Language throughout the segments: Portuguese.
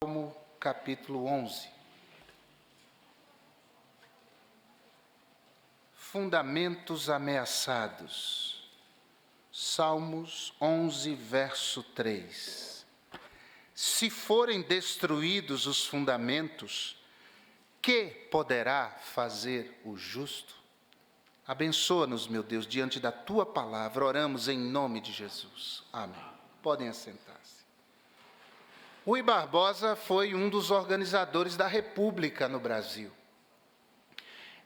Salmo capítulo 11. Fundamentos ameaçados. Salmos 11, verso 3. Se forem destruídos os fundamentos, que poderá fazer o justo? Abençoa-nos, meu Deus, diante da Tua palavra. Oramos em nome de Jesus. Amém. Podem assentar-se. Rui Barbosa foi um dos organizadores da República no Brasil.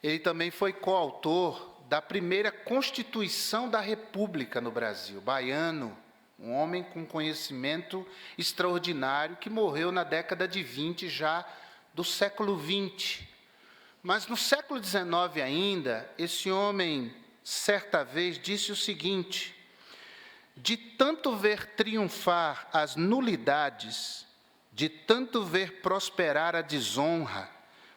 Ele também foi coautor da primeira Constituição da República no Brasil, baiano, um homem com conhecimento extraordinário que morreu na década de 20 já do século 20. Mas no século 19 ainda, esse homem, certa vez, disse o seguinte: de tanto ver triunfar as nulidades, de tanto ver prosperar a desonra,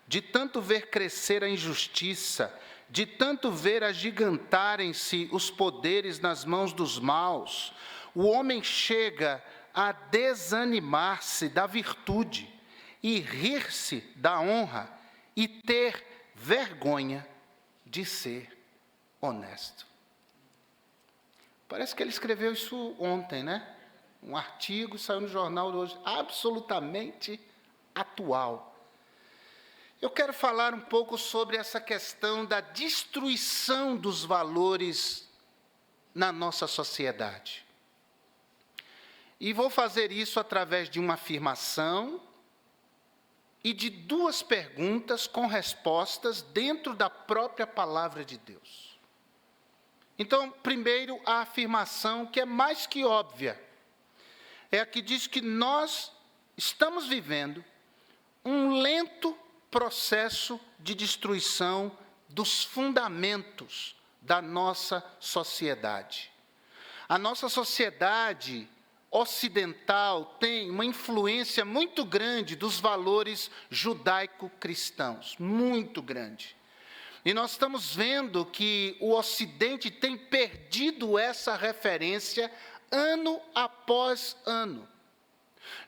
de tanto ver crescer a injustiça, de tanto ver agigantarem-se os poderes nas mãos dos maus, o homem chega a desanimar-se da virtude e rir-se da honra e ter vergonha de ser honesto. Parece que ele escreveu isso ontem, né? Um artigo saiu no jornal de hoje, absolutamente atual. Eu quero falar um pouco sobre essa questão da destruição dos valores na nossa sociedade. E vou fazer isso através de uma afirmação e de duas perguntas com respostas dentro da própria palavra de Deus. Então, primeiro, a afirmação que é mais que óbvia, é a que diz que nós estamos vivendo um lento processo de destruição dos fundamentos da nossa sociedade. A nossa sociedade ocidental tem uma influência muito grande dos valores judaico-cristãos, muito grande. E nós estamos vendo que o Ocidente tem perdido essa referência ano após ano.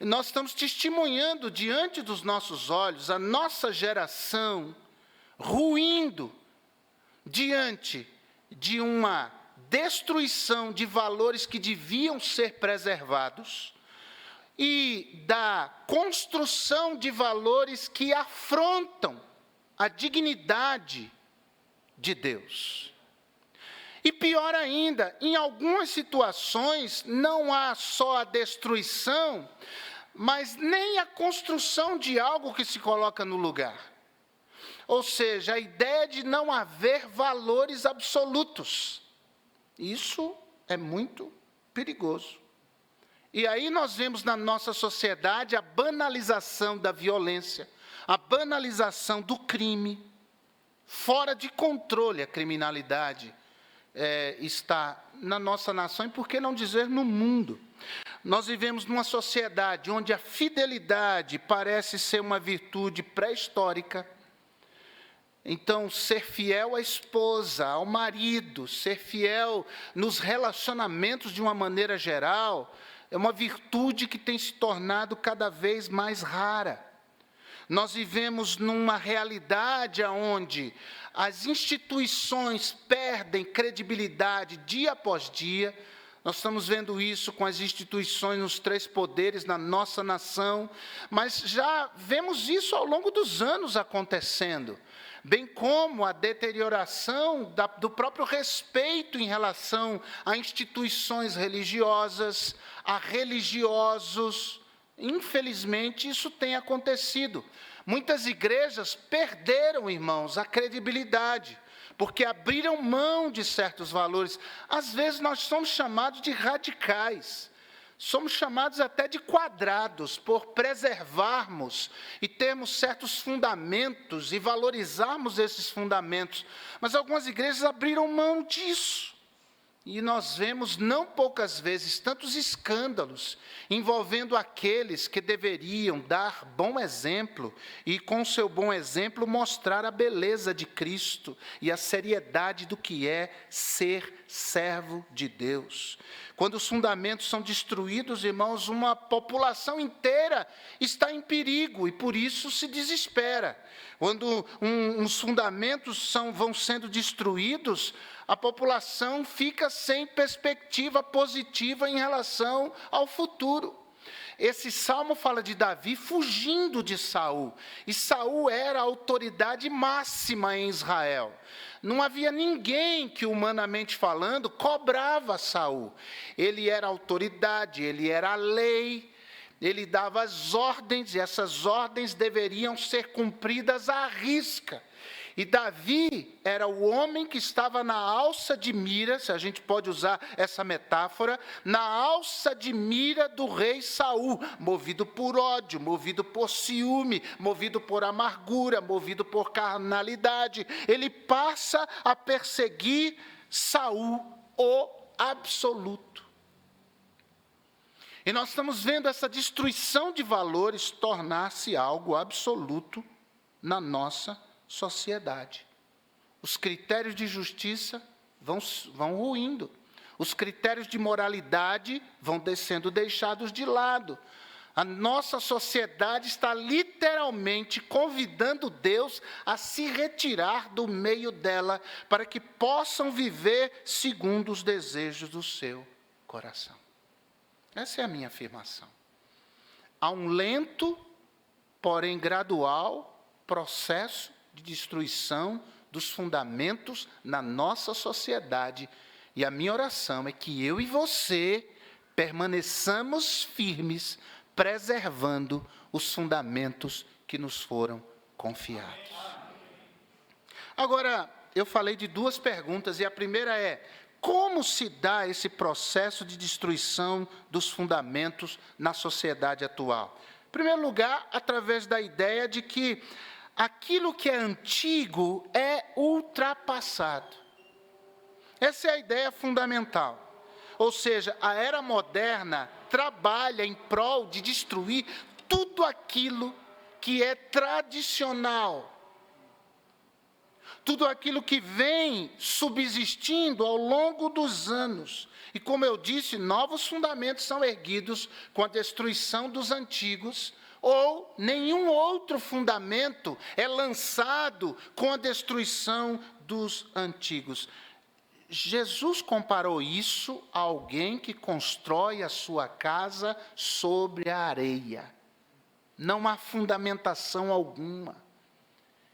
Nós estamos testemunhando diante dos nossos olhos a nossa geração ruindo diante de uma destruição de valores que deviam ser preservados e da construção de valores que afrontam a dignidade de Deus. E pior ainda, em algumas situações não há só a destruição, mas nem a construção de algo que se coloca no lugar. Ou seja, a ideia de não haver valores absolutos. Isso é muito perigoso. E aí nós vemos na nossa sociedade a banalização da violência, a banalização do crime, fora de controle a criminalidade. Está na nossa nação e, por que não dizer, no mundo. Nós vivemos numa sociedade onde a fidelidade parece ser uma virtude pré-histórica. Então, ser fiel à esposa, ao marido, ser fiel nos relacionamentos de uma maneira geral, é uma virtude que tem se tornado cada vez mais rara. Nós vivemos numa realidade onde as instituições perdem credibilidade dia após dia. Nós estamos vendo isso com as instituições nos três poderes na nossa nação, mas já vemos isso ao longo dos anos acontecendo, bem como a deterioração do próprio respeito em relação a instituições religiosas, a religiosos. Infelizmente, isso tem acontecido. Muitas igrejas perderam, irmãos, a credibilidade, porque abriram mão de certos valores. Às vezes, nós somos chamados de radicais, somos chamados até de quadrados, por preservarmos e termos certos fundamentos e valorizarmos esses fundamentos. Mas algumas igrejas abriram mão disso. E nós vemos, não poucas vezes, tantos escândalos envolvendo aqueles que deveriam dar bom exemplo e, com seu bom exemplo, mostrar a beleza de Cristo e a seriedade do que é ser servo de Deus. Quando os fundamentos são destruídos, irmãos, uma população inteira está em perigo e por isso se desespera. Quando os fundamentos vão sendo destruídos, a população fica sem perspectiva positiva em relação ao futuro. Esse salmo fala de Davi fugindo de Saul. E Saul era a autoridade máxima em Israel. Não havia ninguém que, humanamente falando, cobrava Saul. Ele era a autoridade, ele era a lei, ele dava as ordens, e essas ordens deveriam ser cumpridas à risca. E Davi era o homem que estava na alça de mira, se a gente pode usar essa metáfora, na alça de mira do rei Saul, movido por ódio, movido por ciúme, movido por amargura, movido por carnalidade. Ele passa a perseguir Saul, o absoluto. E nós estamos vendo essa destruição de valores tornar-se algo absoluto na nossa sociedade. Os critérios de justiça vão ruindo. Os critérios de moralidade vão sendo deixados de lado. A nossa sociedade está literalmente convidando Deus a se retirar do meio dela para que possam viver segundo os desejos do seu coração. Essa é a minha afirmação. Há um lento, porém gradual, processo de destruição dos fundamentos na nossa sociedade. E a minha oração é que eu e você permaneçamos firmes, preservando os fundamentos que nos foram confiados. Agora, eu falei de duas perguntas, e a primeira é: como se dá esse processo de destruição dos fundamentos na sociedade atual? Em primeiro lugar, através da ideia de que aquilo que é antigo é ultrapassado. Essa é a ideia fundamental. Ou seja, a era moderna trabalha em prol de destruir tudo aquilo que é tradicional. Tudo aquilo que vem subsistindo ao longo dos anos. E como eu disse, novos fundamentos são erguidos com a destruição dos antigos, ou nenhum outro fundamento é lançado com a destruição dos antigos. Jesus comparou isso a alguém que constrói a sua casa sobre a areia. Não há fundamentação alguma.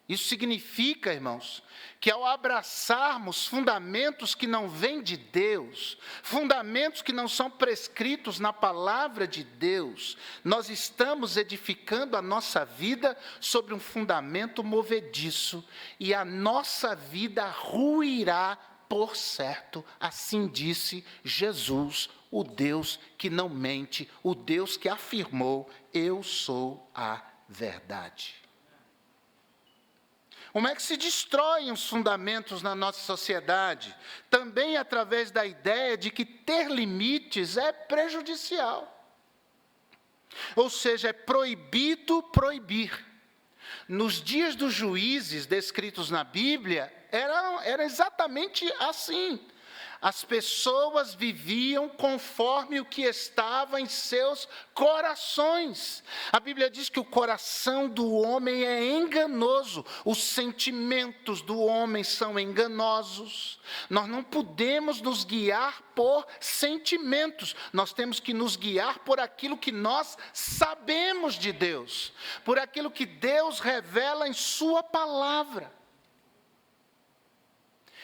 Isso significa, irmãos, que ao abraçarmos fundamentos que não vêm de Deus, fundamentos que não são prescritos na palavra de Deus, nós estamos edificando a nossa vida sobre um fundamento movediço, e a nossa vida ruirá por certo, assim disse Jesus, o Deus que não mente, o Deus que afirmou: eu sou a verdade. Como é que se destroem os fundamentos na nossa sociedade? Também através da ideia de que ter limites é prejudicial. Ou seja, é proibido proibir. Nos dias dos juízes descritos na Bíblia, era exatamente assim. As pessoas viviam conforme o que estava em seus corações. A Bíblia diz que o coração do homem é enganoso, os sentimentos do homem são enganosos. Nós não podemos nos guiar por sentimentos, nós temos que nos guiar por aquilo que nós sabemos de Deus, por aquilo que Deus revela em sua palavra.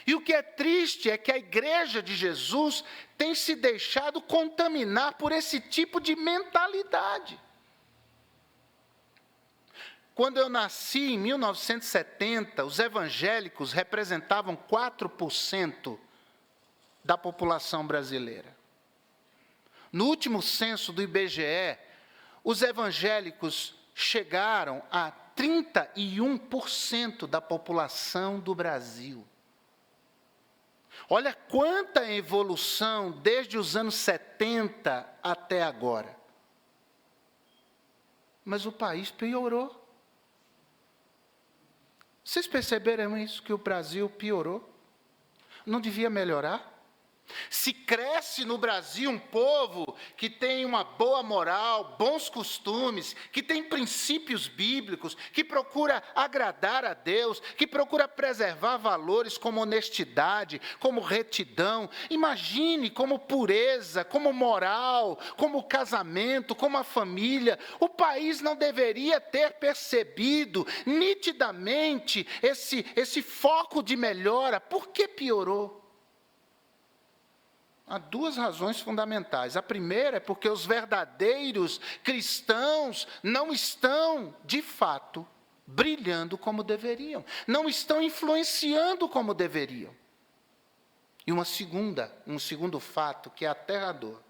E o que é triste é que a igreja de Jesus tem se deixado contaminar por esse tipo de mentalidade. Quando eu nasci, em 1970, os evangélicos representavam 4% da população brasileira. No último censo do IBGE, os evangélicos chegaram a 31% da população do Brasil. Olha quanta evolução desde os anos 70 até agora. Mas o país piorou. Vocês perceberam isso, que o Brasil piorou? Não devia melhorar? Se cresce no Brasil um povo que tem uma boa moral, bons costumes, que tem princípios bíblicos, que procura agradar a Deus, que procura preservar valores como honestidade, como retidão. Imagine como pureza, como moral, como casamento, como a família. O país não deveria ter percebido nitidamente esse foco de melhora. Por que piorou? Há duas razões fundamentais. A primeira é porque os verdadeiros cristãos não estão, de fato, brilhando como deveriam. Não estão influenciando como deveriam. E um segundo fato, que é aterrador,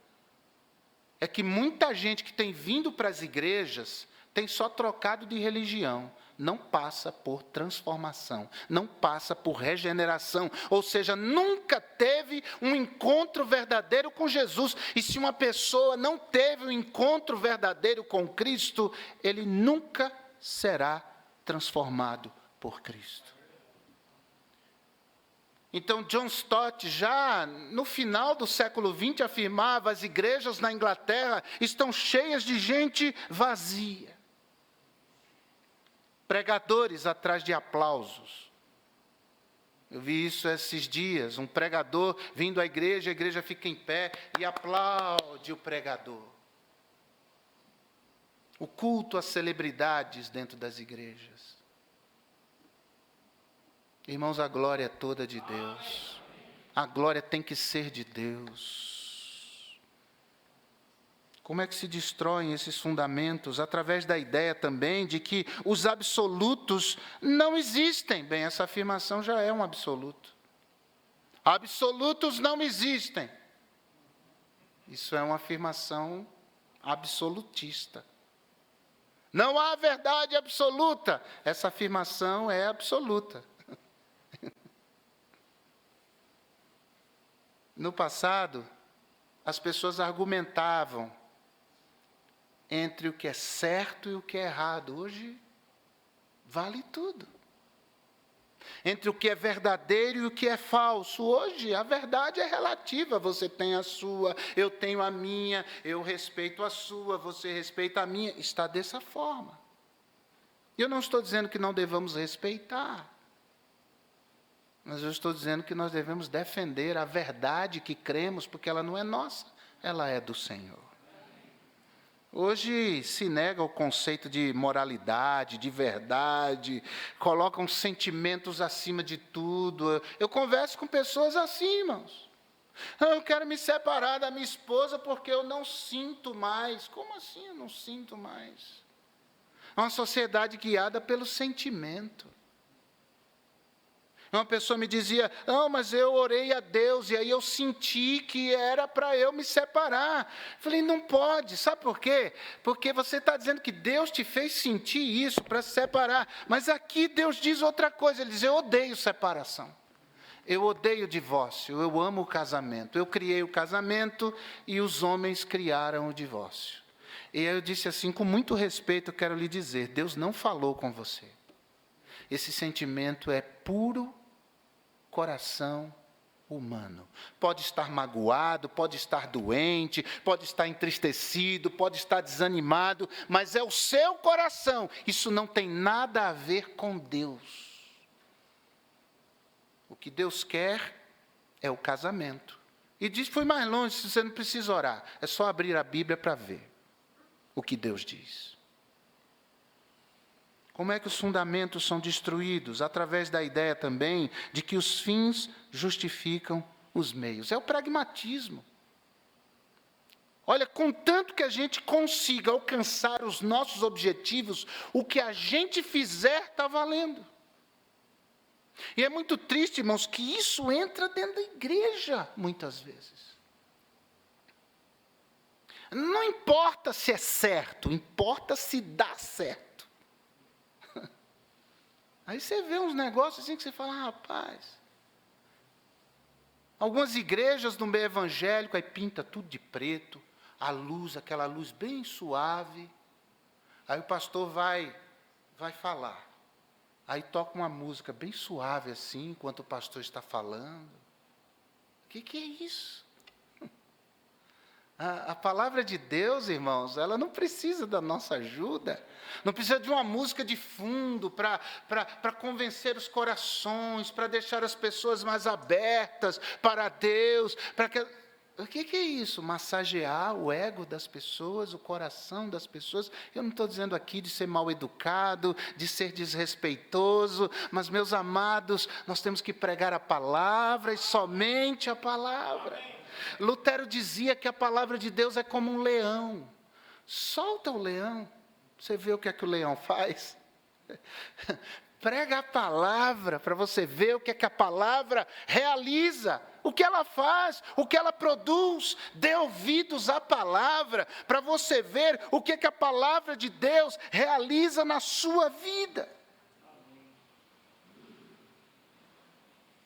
é que muita gente que tem vindo para as igrejas tem só trocado de religião. Não passa por transformação, não passa por regeneração, ou seja, nunca teve um encontro verdadeiro com Jesus. E se uma pessoa não teve um encontro verdadeiro com Cristo, ele nunca será transformado por Cristo. Então, John Stott, já no final do século XX, afirmava: as igrejas na Inglaterra estão cheias de gente vazia. Pregadores atrás de aplausos. Eu vi isso esses dias, um pregador vindo à igreja, a igreja fica em pé e aplaude o pregador. O culto às celebridades dentro das igrejas. Irmãos, a glória é toda de Deus. A glória tem que ser de Deus. Como é que se destroem esses fundamentos? Através da ideia também de que os absolutos não existem. Bem, essa afirmação já é um absoluto. Absolutos não existem. Isso é uma afirmação absolutista. Não há verdade absoluta. Essa afirmação é absoluta. No passado, as pessoas argumentavam entre o que é certo e o que é errado. Hoje, vale tudo. Entre o que é verdadeiro e o que é falso. Hoje, a verdade é relativa. Você tem a sua, eu tenho a minha, eu respeito a sua, você respeita a minha. Está dessa forma. Eu não estou dizendo que não devamos respeitar. Mas eu estou dizendo que nós devemos defender a verdade que cremos, porque ela não é nossa, ela é do Senhor. Hoje se nega o conceito de moralidade, de verdade, colocam sentimentos acima de tudo. Eu converso com pessoas assim, irmãos. Eu quero me separar da minha esposa porque eu não sinto mais. Como assim eu não sinto mais? É uma sociedade guiada pelo sentimento. Uma pessoa me dizia: não, mas eu orei a Deus e aí eu senti que era para eu me separar. Falei: não pode, sabe por quê? Porque você está dizendo que Deus te fez sentir isso para se separar. Mas aqui Deus diz outra coisa, Ele diz: eu odeio separação. Eu odeio divórcio, eu amo o casamento. Eu criei o casamento e os homens criaram o divórcio. E eu disse assim, com muito respeito, eu quero lhe dizer: Deus não falou com você. Esse sentimento é puro coração humano. Pode estar magoado, pode estar doente, pode estar entristecido, pode estar desanimado, mas é o seu coração. Isso não tem nada a ver com Deus. O que Deus quer é o casamento. E diz: fui mais longe, você não precisa orar, é só abrir a Bíblia para ver o que Deus diz. Como é que os fundamentos são destruídos? Através da ideia também de que os fins justificam os meios. É o pragmatismo. Olha, contanto que a gente consiga alcançar os nossos objetivos, o que a gente fizer está valendo. E é muito triste, irmãos, que isso entra dentro da igreja, muitas vezes. Não importa se é certo, importa se dá certo. Aí você vê uns negócios assim que você fala: rapaz. Algumas igrejas no meio evangélico, aí pinta tudo de preto, a luz, aquela luz bem suave. Aí o pastor vai falar. Aí toca uma música bem suave assim, enquanto o pastor está falando. que é isso? A palavra de Deus, irmãos, ela não precisa da nossa ajuda. Não precisa de uma música de fundo para convencer os corações, para deixar as pessoas mais abertas para Deus. O que é isso? Massagear o ego das pessoas, o coração das pessoas. Eu não estou dizendo aqui de ser mal educado, de ser desrespeitoso, mas, meus amados, nós temos que pregar a palavra e somente a palavra. Lutero dizia que a palavra de Deus é como um leão. Solta o leão, você vê o que é que o leão faz? Prega a palavra para você ver o que é que a palavra realiza, o que ela faz, o que ela produz. Dê ouvidos à palavra para você ver o que é que a palavra de Deus realiza na sua vida.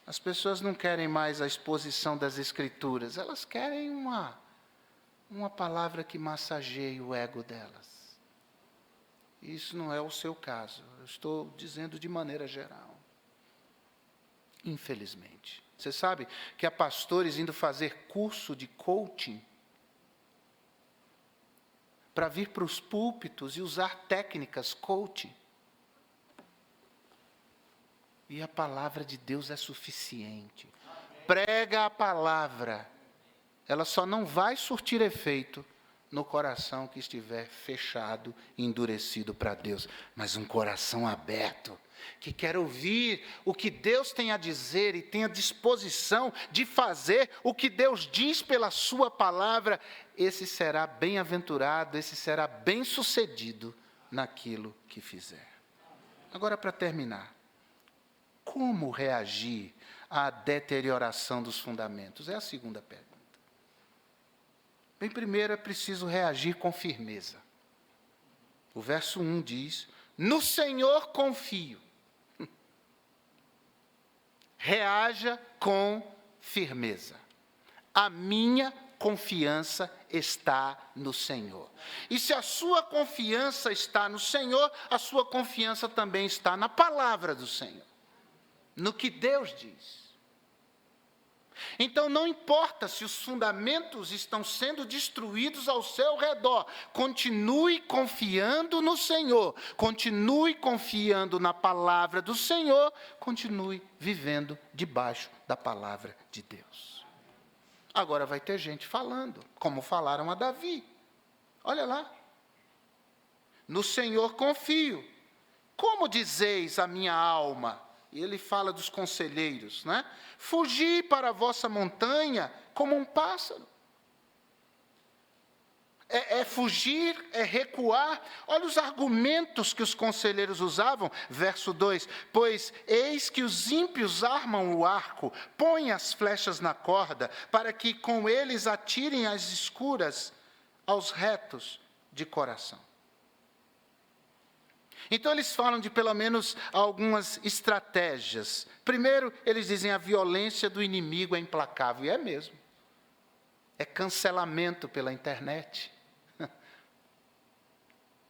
As pessoas não querem mais a exposição das Escrituras, elas querem uma palavra que massageie o ego delas. Isso não é o seu caso, eu estou dizendo de maneira geral. Infelizmente. Você sabe que há pastores indo fazer curso de coaching para vir para os púlpitos e usar técnicas coaching. E a palavra de Deus é suficiente. Prega a palavra. Ela só não vai surtir efeito no coração que estiver fechado e endurecido para Deus. Mas um coração aberto, que quer ouvir o que Deus tem a dizer e tem a disposição de fazer o que Deus diz pela sua palavra, esse será bem-aventurado, esse será bem-sucedido naquilo que fizer. Agora, para terminar. Como reagir à deterioração dos fundamentos? É a segunda pergunta. Bem, primeiro é preciso reagir com firmeza. O verso 1 diz, no Senhor confio. Reaja com firmeza. A minha confiança está no Senhor. E se a sua confiança está no Senhor, a sua confiança também está na palavra do Senhor. No que Deus diz. Então, não importa se os fundamentos estão sendo destruídos ao seu redor, continue confiando no Senhor, continue confiando na palavra do Senhor, continue vivendo debaixo da palavra de Deus. Agora vai ter gente falando, como falaram a Davi. Olha lá. No Senhor confio. Como dizeis a minha alma? E ele fala dos conselheiros, né? Fugi para a vossa montanha como um pássaro. É fugir, é recuar. Olha os argumentos que os conselheiros usavam. Verso 2. Pois eis que os ímpios armam o arco, põem as flechas na corda, para que com eles atirem as escuras aos retos de coração. Então, eles falam de pelo menos algumas estratégias. Primeiro, eles dizem a violência do inimigo é implacável. E é mesmo. É cancelamento pela internet.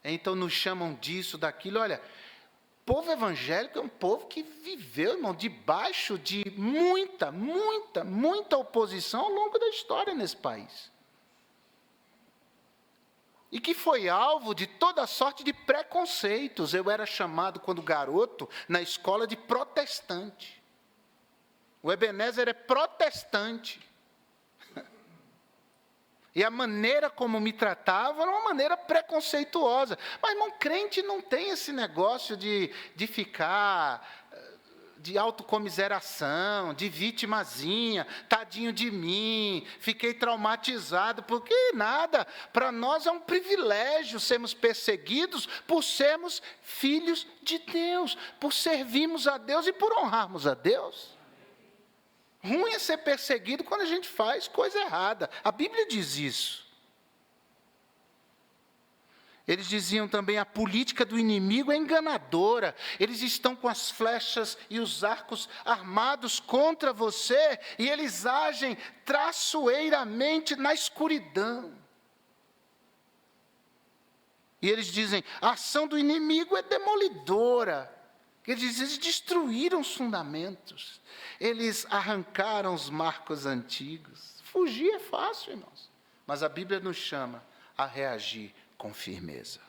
Então, nos chamam disso, daquilo. Olha, o povo evangélico é um povo que viveu, irmão, debaixo de muita oposição ao longo da história nesse país. E que foi alvo de toda sorte de preconceitos. Eu era chamado, quando garoto, na escola de protestante. O Ebenezer é protestante. E a maneira como me tratava era uma maneira preconceituosa. Mas, irmão, crente não tem esse negócio de ficar de autocomiseração, de vitimazinha, tadinho de mim, fiquei traumatizado, porque nada, para nós é um privilégio sermos perseguidos por sermos filhos de Deus, por servirmos a Deus e por honrarmos a Deus. Ruim é ser perseguido quando a gente faz coisa errada, a Bíblia diz isso. Eles diziam também, a política do inimigo é enganadora. Eles estão com as flechas e os arcos armados contra você, e eles agem traiçoeiramente na escuridão. E eles dizem, a ação do inimigo é demolidora. Eles destruíram os fundamentos. Eles arrancaram os marcos antigos. Fugir é fácil, irmãos. Mas a Bíblia nos chama a reagir com firmeza.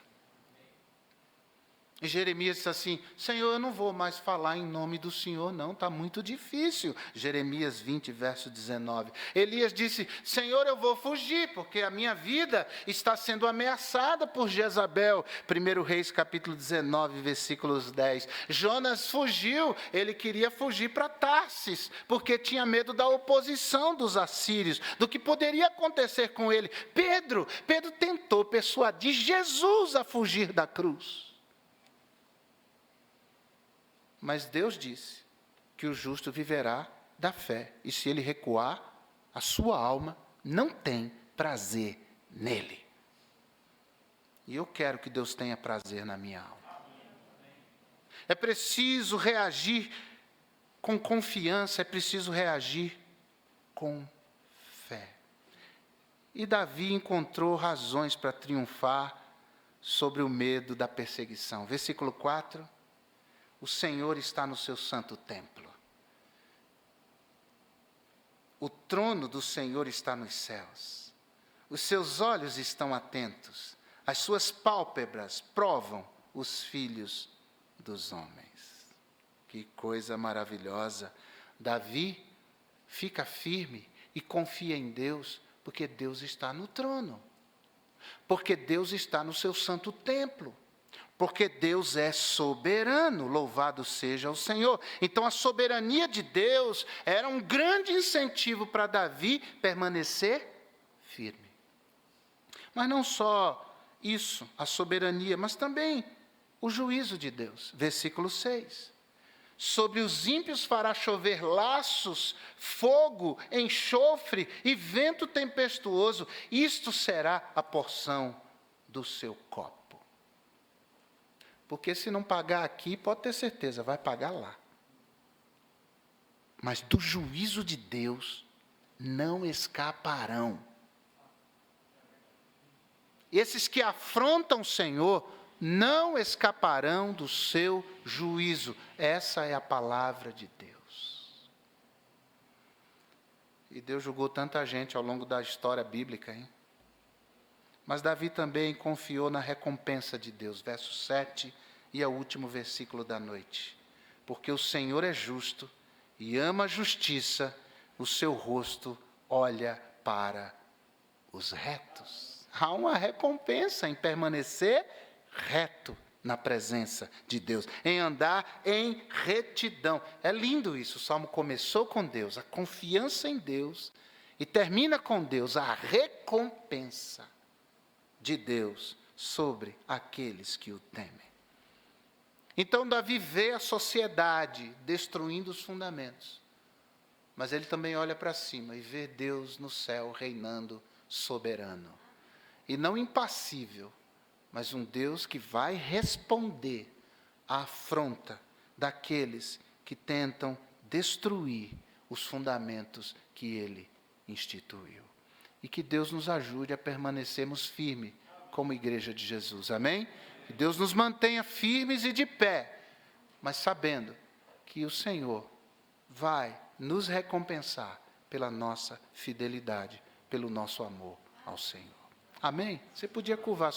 E Jeremias disse assim: Senhor, eu não vou mais falar em nome do Senhor, não, está muito difícil. Jeremias 20, verso 19. Elias disse: Senhor, eu vou fugir, porque a minha vida está sendo ameaçada por Jezabel. 1 Reis, capítulo 19, versículos 10. Jonas fugiu, ele queria fugir para Tarsis, porque tinha medo da oposição dos assírios, do que poderia acontecer com ele. Pedro tentou persuadir Jesus a fugir da cruz. Mas Deus disse que o justo viverá da fé. E se ele recuar, a sua alma não tem prazer nele. E eu quero que Deus tenha prazer na minha alma. É preciso reagir com confiança, é preciso reagir com fé. E Davi encontrou razões para triunfar sobre o medo da perseguição. Versículo 4. O Senhor está no seu santo templo. O trono do Senhor está nos céus. Os seus olhos estão atentos. As suas pálpebras provam os filhos dos homens. Que coisa maravilhosa. Davi fica firme e confia em Deus, porque Deus está no trono. Porque Deus está no seu santo templo. Porque Deus é soberano, louvado seja o Senhor. Então a soberania de Deus era um grande incentivo para Davi permanecer firme. Mas não só isso, a soberania, mas também o juízo de Deus. Versículo 6. Sobre os ímpios fará chover laços, fogo, enxofre e vento tempestuoso. Isto será a porção do seu copo. Porque se não pagar aqui, pode ter certeza, vai pagar lá. Mas do juízo de Deus não escaparão. Esses que afrontam o Senhor não escaparão do seu juízo. Essa é a palavra de Deus. E Deus julgou tanta gente ao longo da história bíblica, hein? Mas Davi também confiou na recompensa de Deus. Verso 7 e é o último versículo da noite. Porque o Senhor é justo e ama a justiça, o seu rosto olha para os retos. Há uma recompensa em permanecer reto na presença de Deus, em andar em retidão. É lindo isso, o Salmo começou com Deus, a confiança em Deus, e termina com Deus, a recompensa de Deus sobre aqueles que o temem. Então Davi vê a sociedade destruindo os fundamentos, mas ele também olha para cima e vê Deus no céu reinando soberano. E não impassível, mas um Deus que vai responder à afronta daqueles que tentam destruir os fundamentos que ele instituiu. E que Deus nos ajude a permanecermos firmes como igreja de Jesus. Amém? Que Deus nos mantenha firmes e de pé, mas sabendo que o Senhor vai nos recompensar pela nossa fidelidade, pelo nosso amor ao Senhor. Amém? Você podia curvar